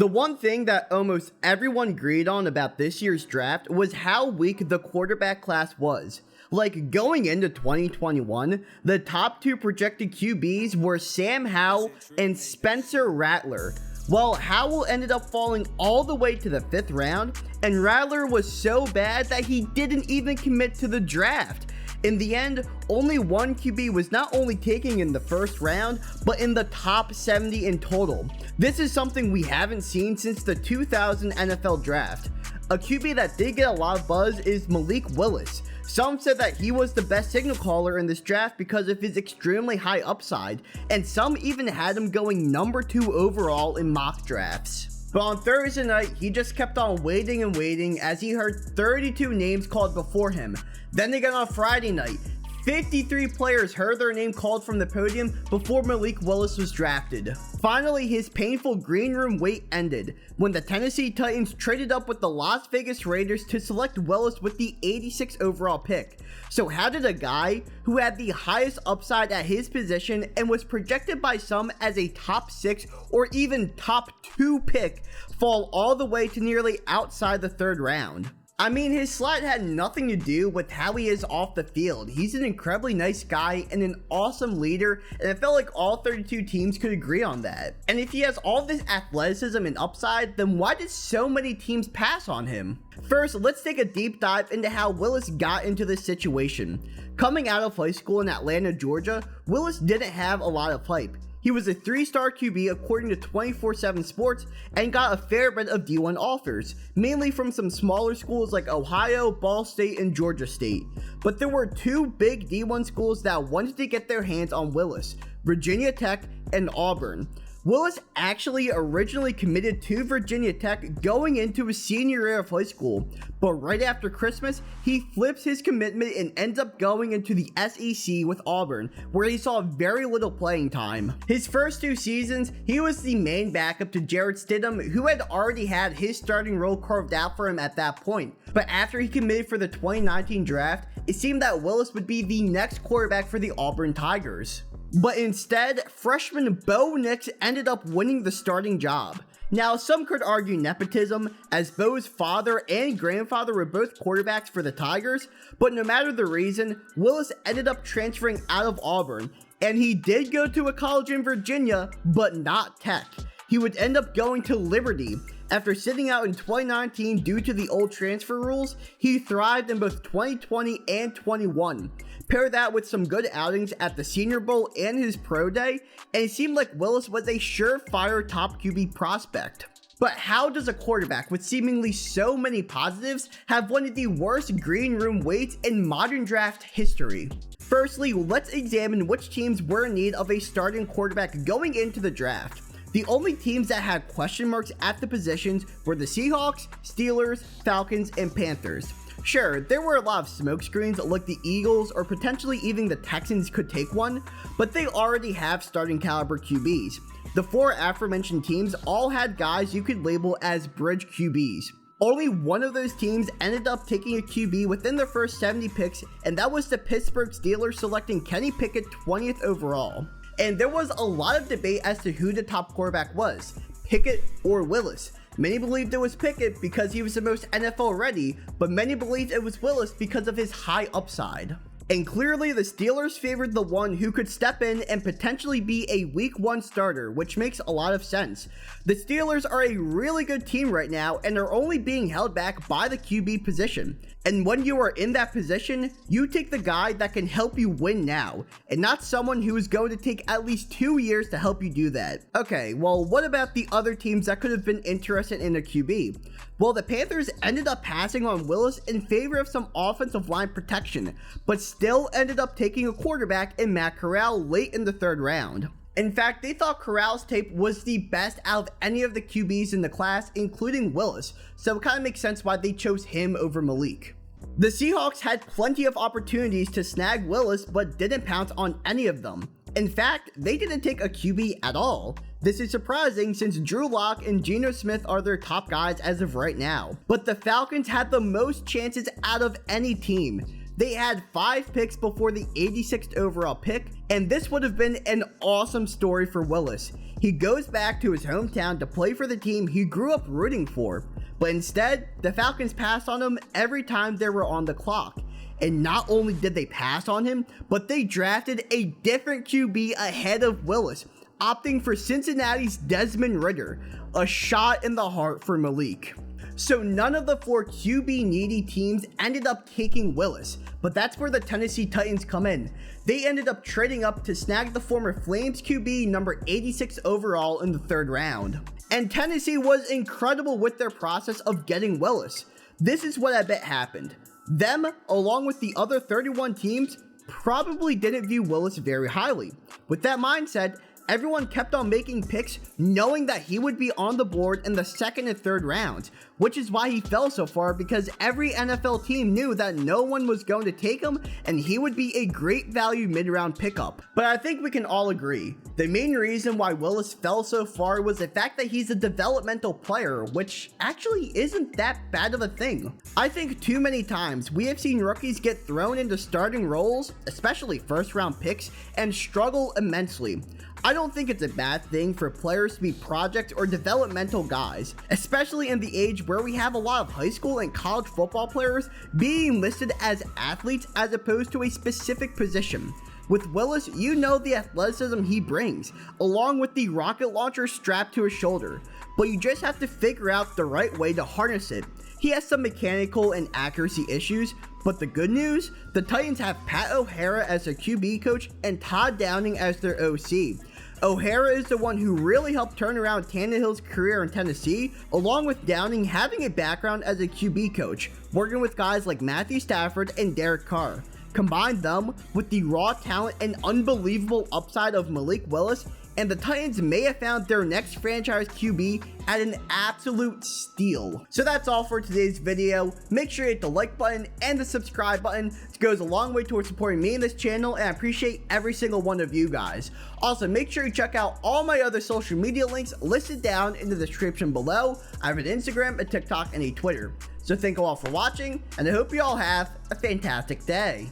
The one thing that almost everyone agreed on about this year's draft was how weak the quarterback class was. Like, going into 2021, the top 2 projected QBs were Sam Howell and Spencer Rattler. Well, Howell ended up falling all the way to the 5th round, and Rattler was so bad that he didn't even commit to the draft. In the end, only one QB was not only taken in the 1st round, but in the top 70 in total. This is something we haven't seen since the 2000 NFL draft. A QB that did get a lot of buzz is Malik Willis. Some said that he was the best signal caller in this draft because of his extremely high upside, and some even had him going number 2 overall in mock drafts. But on Thursday night, he just kept on waiting and waiting as he heard 32 names called before him. Then again on Friday night, 53 players heard their name called from the podium before Malik Willis was drafted. Finally, his painful green room wait ended when the Tennessee Titans traded up with the Las Vegas Raiders to select Willis with the 86th overall pick. So how did a guy who had the highest upside at his position and was projected by some as a top 6 or even top 2 pick fall all the way to nearly outside the 3rd round? I mean, his slide had nothing to do with how he is off the field. He's an incredibly nice guy and an awesome leader, and I felt like all 32 teams could agree on that. And if he has all this athleticism and upside, then why did so many teams pass on him? First, let's take a deep dive into how Willis got into this situation. Coming out of high school in Atlanta, Georgia, Willis didn't have a lot of hype. He was a 3-star QB according to 24/7 Sports and got a fair bit of D1 offers, mainly from some smaller schools like Ohio, Ball State, and Georgia State. But there were 2 big D1 schools that wanted to get their hands on Willis: Virginia Tech and Auburn. Willis actually originally committed to Virginia Tech going into his senior year of high school, but right after Christmas, he flips his commitment and ends up going into the SEC with Auburn, where he saw very little playing time. His first 2 seasons, he was the main backup to Jarrett Stidham, who had already had his starting role carved out for him at that point. But after he committed for the 2019 draft, it seemed that Willis would be the next quarterback for the Auburn Tigers. But instead, freshman Bo Nix ended up winning the starting job. Now, some could argue nepotism, as Bo's father and grandfather were both quarterbacks for the Tigers, but no matter the reason, Willis ended up transferring out of Auburn, and he did go to a college in Virginia, but not Tech. He would end up going to Liberty. After sitting out in 2019 due to the old transfer rules, he thrived in both 2020 and 21. Pair that with some good outings at the Senior Bowl and his pro day, and it seemed like Willis was a surefire top QB prospect. But how does a quarterback with seemingly so many positives have one of the worst green room waits in modern draft history? Firstly, let's examine which teams were in need of a starting quarterback going into the draft. The only teams that had question marks at the positions were the Seahawks, Steelers, Falcons, and Panthers. Sure, there were a lot of smokescreens like the Eagles or potentially even the Texans could take one, but they already have starting caliber QBs. The 4 aforementioned teams all had guys you could label as bridge QBs. Only one of those teams ended up taking a QB within their first 70 picks, and that was the Pittsburgh Steelers selecting Kenny Pickett 20th overall. And there was a lot of debate as to who the top quarterback was, Pickett or Willis. Many believed it was Pickett because he was the most NFL ready, but many believed it was Willis because of his high upside. And clearly the Steelers favored the one who could step in and potentially be a week 1 starter, which makes a lot of sense. The Steelers are a really good team right now and are only being held back by the QB position. And when you are in that position, you take the guy that can help you win now, and not someone who is going to take at least 2 years to help you do that. Okay, well, what about the other teams that could have been interested in a QB? Well, the Panthers ended up passing on Willis in favor of some offensive line protection, but still ended up taking a quarterback in Matt Corral late in the 3rd round. In fact, they thought Corral's tape was the best out of any of the QBs in the class, including Willis, so it kind of makes sense why they chose him over Malik. The Seahawks had plenty of opportunities to snag Willis, but didn't pounce on any of them. In fact, they didn't take a QB at all. This is surprising since Drew Lock and Geno Smith are their top guys as of right now. But the Falcons had the most chances out of any team. They had 5 picks before the 86th overall pick, and this would have been an awesome story for Willis. He goes back to his hometown to play for the team he grew up rooting for, but instead, the Falcons passed on him every time they were on the clock. And not only did they pass on him, but they drafted a different QB ahead of Willis, opting for Cincinnati's Desmond Ridder, a shot in the heart for Malik. So none of the 4 QB needy teams ended up taking Willis, but that's where the Tennessee Titans come in. They ended up trading up to snag the former Flames QB number 86 overall in the 3rd round. And Tennessee was incredible with their process of getting Willis. This is what I bet happened. Them, along with the other 31 teams, probably didn't view Willis very highly. With that mindset, everyone kept on making picks knowing that he would be on the board in the 2nd and 3rd rounds, which is why he fell so far, because every NFL team knew that no one was going to take him and he would be a great value mid-round pickup. But I think we can all agree, the main reason why Willis fell so far was the fact that he's a developmental player, which actually isn't that bad of a thing. I think too many times we have seen rookies get thrown into starting roles, especially 1st round picks, and struggle immensely. I don't think it's a bad thing for players to be project or developmental guys, especially in the age where we have a lot of high school and college football players being listed as athletes as opposed to a specific position. With Willis, you know the athleticism he brings, along with the rocket launcher strapped to his shoulder, but you just have to figure out the right way to harness it. He has some mechanical and accuracy issues, but the good news, the Titans have Pat O'Hara as their QB coach and Todd Downing as their OC. O'Hara is the one who really helped turn around Tannehill's career in Tennessee, along with Downing having a background as a QB coach, working with guys like Matthew Stafford and Derek Carr. Combine them with the raw talent and unbelievable upside of Malik Willis, and the Titans may have found their next franchise QB at an absolute steal. So that's all for today's video. Make sure you hit the like button and the subscribe button. It goes a long way towards supporting me in this channel, and I appreciate every single one of you guys. Also, make sure you check out all my other social media links listed down in the description below. I have an Instagram, a TikTok, and a Twitter. So thank you all for watching, and I hope you all have a fantastic day.